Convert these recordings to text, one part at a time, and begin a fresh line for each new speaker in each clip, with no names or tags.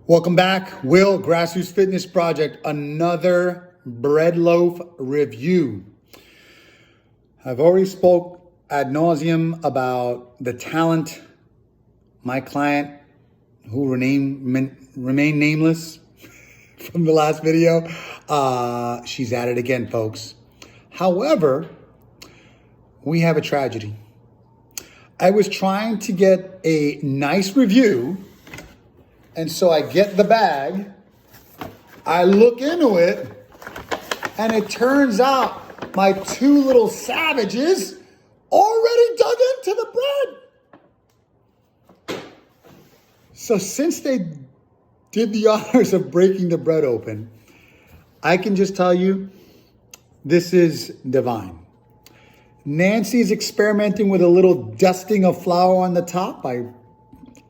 Welcome back. Will, Grassroots Fitness Project, another bread loaf review. I've already spoke ad nauseum about the talent. My client, who remain nameless from the last video, she's at it again, folks. However, we have a tragedy. I was trying to get a nice review, and so I get the bag, I look into it, and it turns out my two little savages already dug into the bread. So since they did the honors of breaking the bread open, I can just tell you, this is divine. Nancy's experimenting with a little dusting of flour on the top. I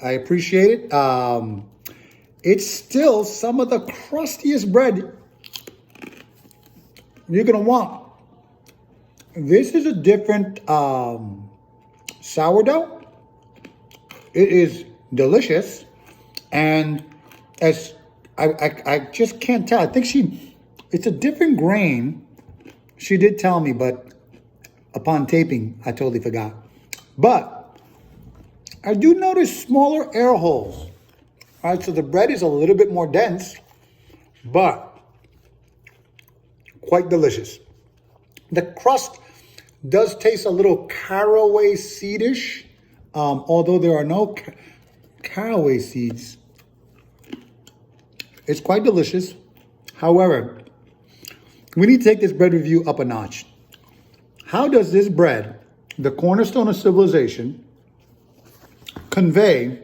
appreciate it. It's still some of the crustiest bread you're gonna want. This is a different sourdough. It is delicious, and as I just can't tell. I think it's a different grain. She did tell me, but upon taping, I totally forgot. But I do notice smaller air holes. All right, so the bread is a little bit more dense, but quite delicious. The crust does taste a little caraway seedish, although there are no caraway seeds. It's quite delicious. However, we need to take this bread review up a notch. How does this bread, the cornerstone of civilization, convey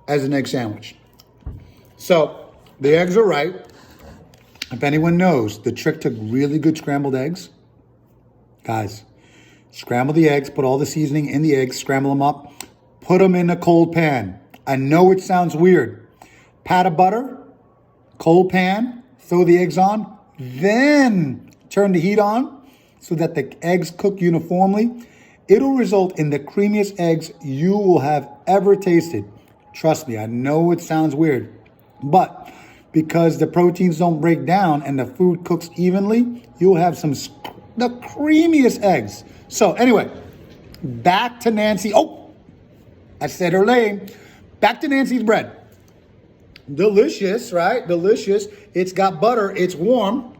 as an egg sandwich? So the eggs are right. If anyone knows the trick to really good scrambled eggs, guys, scramble the eggs, put all the seasoning in the eggs, scramble them up, put them in a cold pan. I know it sounds weird. Pat of butter, cold pan, throw the eggs on, then turn the heat on so that the eggs cook uniformly. It'll result in the creamiest eggs you will have ever tasted. Trust me, I know it sounds weird, but because the proteins don't break down and the food cooks evenly, you'll have the creamiest eggs. So anyway, back to Nancy. Oh, I said her name. Back to Nancy's bread. Delicious, right? Delicious. It's got butter. It's warm.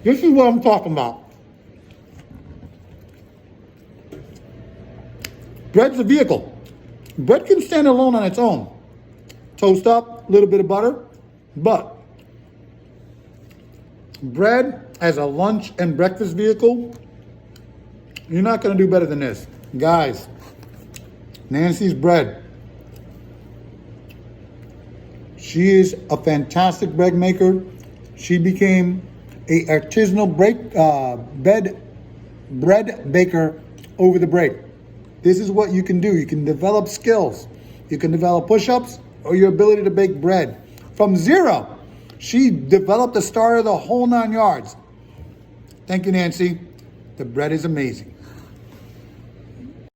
This is what I'm talking about. Bread's a vehicle. Bread can stand alone on its own. Toast up, a little bit of butter, but bread as a lunch and breakfast vehicle, you're not going to do better than this. Guys, Nancy's bread. She is a fantastic bread maker. She became an artisanal bread baker over the break. This is what you can do. You can develop skills. You can develop push-ups or your ability to bake bread. From zero, she developed the starter, the whole 9 yards. Thank you, Nancy. The bread is amazing.